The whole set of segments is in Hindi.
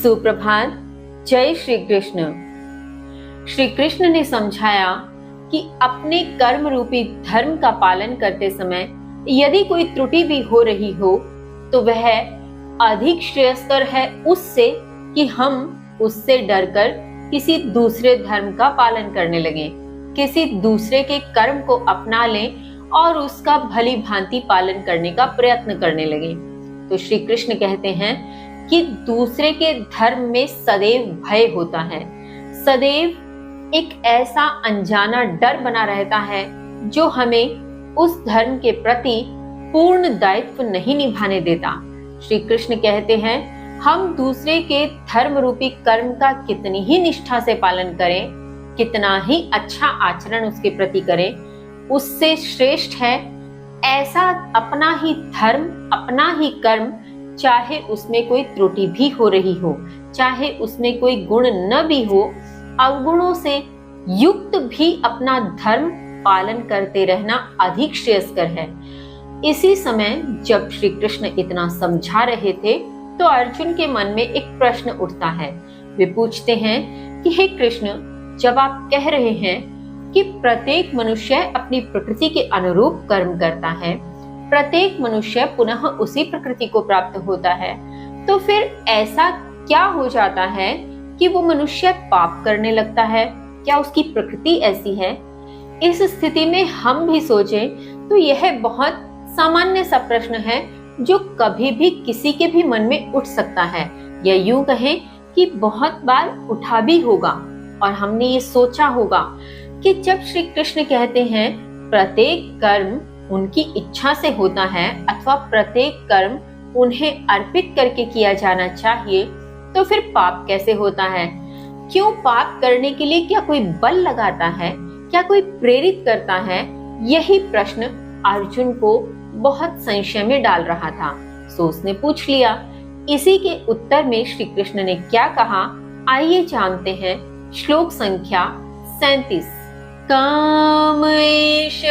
सुप्रभात। जय श्री कृष्ण। श्री कृष्ण ने समझाया कि अपने कर्म रूपी धर्म का पालन करते समय यदि कोई त्रुटि भी हो रही हो तो वह अधिक श्रेयस्कर है उससे कि हम उससे डरकर किसी दूसरे धर्म का पालन करने लगे, किसी दूसरे के कर्म को अपना लें और उसका भली भांति पालन करने का प्रयत्न करने लगे। तो श्री कृष्ण कहते हैं कि दूसरे के धर्म में सदैव भय होता है, सदैव एक ऐसा अनजाना डर बना रहता है जो हमें उस धर्म के प्रति पूर्ण दायित्व नहीं निभाने देता। श्री कृष्ण कहते हैं हम दूसरे के धर्म रूपी कर्म का कितनी ही निष्ठा से पालन करें, कितना ही अच्छा आचरण उसके प्रति करें, उससे श्रेष्ठ है ऐसा अपना ही धर्म, अपना ही कर्म, चाहे उसमें कोई त्रुटि भी हो रही हो, चाहे उसमें कोई गुण न भी हो, अवगुणों से युक्त भी अपना धर्म पालन करते रहना अधिक श्रेयस्कर है। इसी समय जब श्री कृष्ण इतना समझा रहे थे तो अर्जुन के मन में एक प्रश्न उठता है। वे पूछते हैं कि हे कृष्ण, जब आप कह रहे हैं कि प्रत्येक मनुष्य अपनी प्रकृति के अनुरूप कर्म करता है, प्रत्येक मनुष्य पुनः उसी प्रकृति को प्राप्त होता है, तो फिर ऐसा क्या हो जाता है कि वो मनुष्य पाप करने लगता है? क्या उसकी प्रकृति ऐसी है? इस स्थिति में हम भी सोचें तो यह बहुत सामान्य सा प्रश्न है जो कभी भी किसी के भी मन में उठ सकता है, या यूं कहें कि बहुत बार उठा भी होगा। और हमने ये सोचा होगा कि जब श्री कृष्ण कहते हैं प्रत्येक कर्म उनकी इच्छा से होता है अथवा प्रत्येक कर्म उन्हें अर्पित करके किया जाना चाहिए, तो फिर पाप कैसे होता है? क्यों पाप करने के लिए क्या कोई बल लगाता है? क्या कोई प्रेरित करता है? यही प्रश्न अर्जुन को बहुत संशय में डाल रहा था। सो उसने पूछ लिया। इसी के उत्तर में श्री कृष्ण ने क्या कहा, आइए जानते हैं। श्लोक संख्या 37। काम एष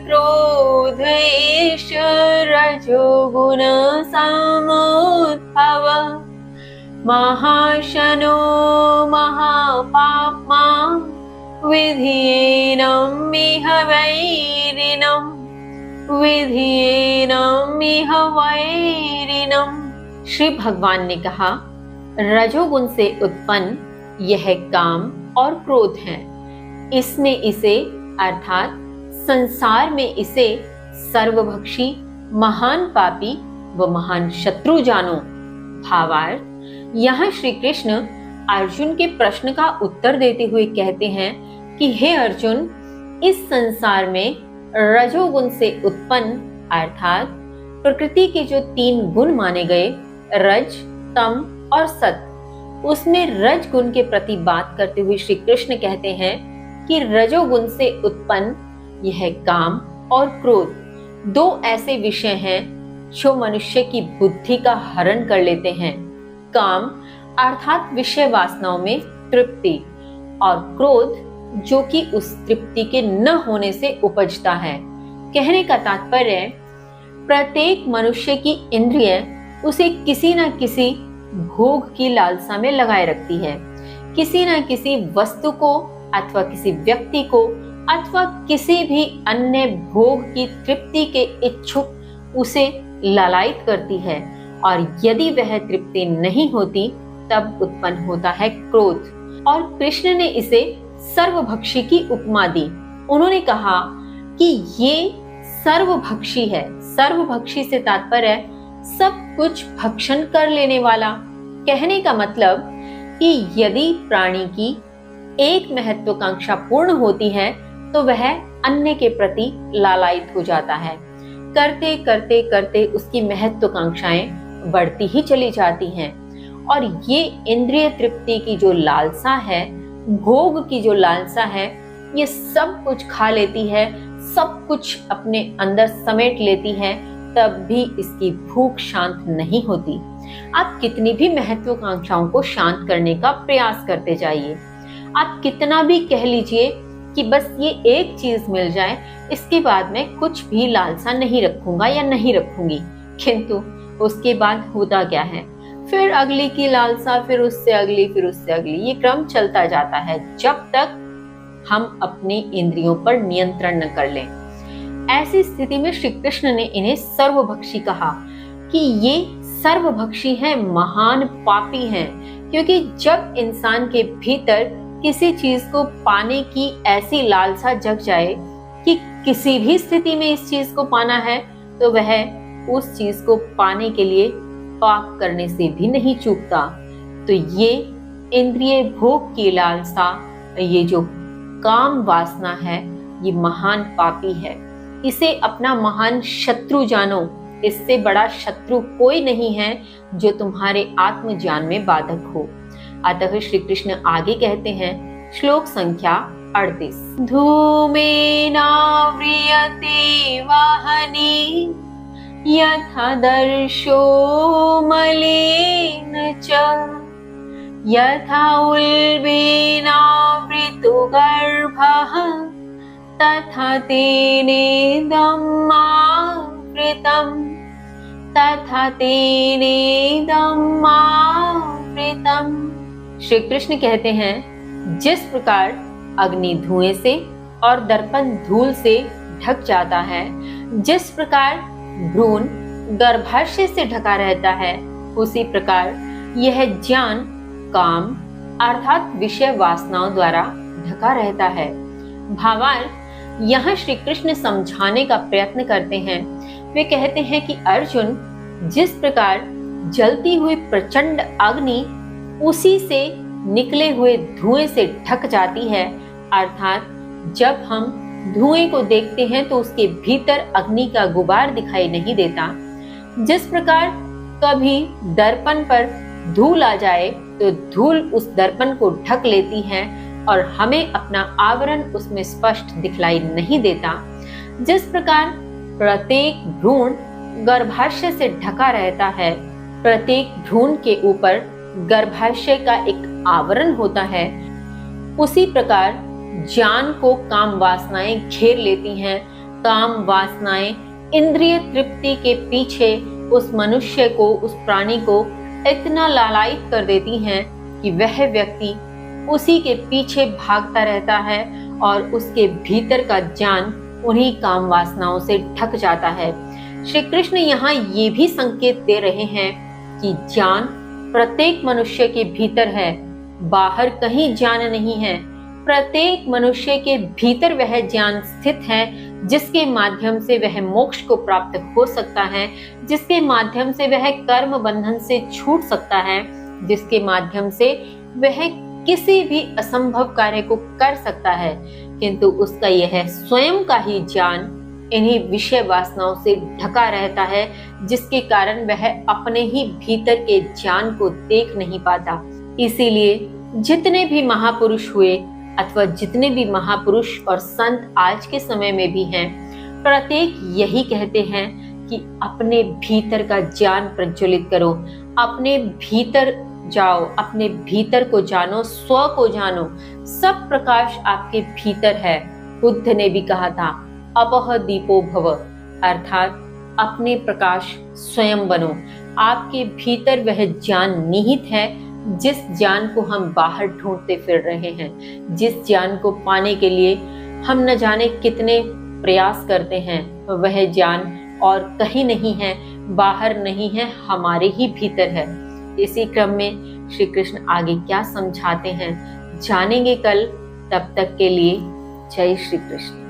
क्रोध एष रजोगुण समुद्भव महाशनो महापाप्मा विधियेनं इह वैरिणम् विधियेनं इह वैरिणम्। श्री भगवान ने कहा, रजोगुण से उत्पन्न यह काम और क्रोध है, इसमें इसे अर्थात संसार में इसे सर्वभक्षी, महान पापी व महान शत्रु जानो। भावार्थ, यहाँ श्री कृष्ण अर्जुन के प्रश्न का उत्तर देते हुए कहते हैं कि हे अर्जुन, इस संसार में रजोगुण से उत्पन्न अर्थात प्रकृति के जो 3 गुण माने गए, रज, तम और सत, उसमें रज गुण के प्रति बात करते हुए श्री कृष्ण कहते हैं कि रजोगुण से उत्पन्न यह काम और क्रोध 2 ऐसे विषय हैं जो मनुष्य की बुद्धि का हरण कर लेते हैं। काम अर्थात विषय वासनाओं में तृप्ति, और क्रोध जो कि उस तृप्ति के न होने से उपजता है। कहने का तात्पर्य, प्रत्येक मनुष्य की इंद्रिय उसे किसी न किसी भोग की लालसा में लगाए रखती है, किसी न किसी वस्तु को अथवा किसी व्यक्ति को अथवा किसी भी अन्य भोग की तृप्ति के इच्छुक उसे लालायित करती है, और यदि वह तृप्ति नहीं होती तब उत्पन्न होता है क्रोध। और कृष्ण ने इसे सर्वभक्षी की उपमा दी। उन्होंने कहा कि ये सर्वभक्षी है। सर्वभक्षी से तात्पर्य सब कुछ भक्षण कर लेने वाला। कहने का मतलब कि यदि प्राणी की एक महत्वाकांक्षा पूर्ण होती है तो वह अन्य के प्रति लालायित हो जाता है। करते करते करते उसकी महत्वाकांक्षाएं बढ़ती ही चली जाती हैं, और ये इंद्रिय तृप्ति की जो लालसा है, भोग की जो लालसा है, ये सब कुछ खा लेती है, सब कुछ अपने अंदर समेट लेती है, तब भी इसकी भूख शांत नहीं होती। आप कितनी भी महत्वाकांक्षाओं को शांत करने का प्रयास करते जाइए, आप कितना भी कह लीजिए कि बस ये एक चीज मिल जाए, इसके बाद मैं कुछ भी लालसा नहीं रखूंगा या नहीं रखूंगी, किंतु उसके बाद होता क्या है? फिर अगली की लालसा, फिर उससे अगली, फिर उससे अगली। ये क्रम चलता जाता है जब तक हम अपनी इंद्रियों पर नियंत्रण न कर लें। ऐसी स्थिति में श्री कृष्ण ने इन्हें सर्वभक्षी कहा कि ये सर्वभक्षी हैं, महान पापी हैं, क्योंकि जब इंसान के भीतर किसी चीज को पाने की ऐसी लालसा जग जाए कि किसी भी स्थिति में इस चीज को पाना है, तो वह उस चीज को पाने के लिए पाप करने से भी नहीं चूकता। तो ये इंद्रिय भोग की लालसा, ये जो काम वासना है, ये महान पापी है। इसे अपना महान शत्रु जानो। इससे बड़ा शत्रु कोई नहीं है जो तुम्हारे आत्मज्ञान में बाधक हो। अतः श्री कृष्ण आगे कहते हैं, श्लोक संख्या 38, धूमेनाव्रियते वाहने यथा दर्शो मलेन च यथा उल्बेनावृतो गर्भः तथा तेनेदमावृतम्। श्री कृष्ण कहते हैं, जिस प्रकार अग्नि धुएं से और दर्पण धूल से ढक जाता है, जिस प्रकार भ्रूण गर्भाशय से ढका रहता है, उसी प्रकार यह ज्ञान काम अर्थात विषय वासनाओं द्वारा ढका रहता है। भावार्थ, यहाँ श्री कृष्ण समझाने का प्रयत्न करते हैं। वे कहते हैं कि अर्जुन, जिस प्रकार जलती हुई प्रचंड अग्नि उसी से निकले हुए धुएं से ढक जाती है, अर्थात जब हम धुएं को देखते हैं तो उसके भीतर अग्नि का गुबार दिखाई नहीं देता। जिस प्रकार कभी दर्पण पर धूल आ जाए तो धूल उस दर्पण को ढक लेती है और हमें अपना आवरण उसमें स्पष्ट दिखलाई नहीं देता, जिस प्रकार प्रत्येक भ्रूण गर्भाशय से ढका रहता है, प्रत्येक भ्रूण के ऊपर गर्भाशय का एक आवरण होता है, उसी प्रकार ज्ञान को काम वासनाएं घेर लेती हैं। काम वासनाएं इंद्रिय तृप्ति के पीछे उस मनुष्य को, उस प्राणी को इतना लालायित कर देती हैं कि वह व्यक्ति उसी के पीछे भागता रहता है और उसके भीतर का ज्ञान उन्हीं काम वासनाओं से ढक जाता है। श्री कृष्ण यहाँ ये भी संकेत दे रहे हैं कि ज्ञान प्रत्येक मनुष्य के भीतर है, बाहर कहीं ज्ञान नहीं है। प्रत्येक मनुष्य के भीतर वह ज्ञान स्थित है जिसके माध्यम से वह मोक्ष को प्राप्त हो सकता है, जिसके माध्यम से वह कर्म बंधन से छूट सकता है, जिसके माध्यम से वह किसी भी असंभव कार्य को कर सकता है। किंतु उसका यह स्वयं का ही ज्ञान इन्हीं विषय वासनाओं से ढका रहता है, जिसके कारण वह अपने ही भीतर के ज्ञान को देख नहीं पाता। इसीलिए जितने भी महापुरुष हुए अथवा जितने भी महापुरुष और संत आज के समय में भी हैं, प्रत्येक यही कहते हैं कि अपने भीतर का ज्ञान प्रज्वलित करो, अपने भीतर जाओ, अपने भीतर को जानो, स्व को जानो। सब प्रकाश आपके भीतर है। बुद्ध ने भी कहा था, अपह दीपो भव, अर्थात अपने प्रकाश स्वयं बनो। आपके भीतर वह ज्ञान निहित है जिस ज्ञान को हम बाहर ढूंढते फिर रहे हैं, जिस ज्ञान को पाने के लिए हम न जाने कितने प्रयास करते हैं। वह ज्ञान और कहीं नहीं है, बाहर नहीं है, हमारे ही भीतर है। इसी क्रम में श्री कृष्ण आगे क्या समझाते हैं जानेंगे कल। तब तक के लिए जय श्री कृष्ण।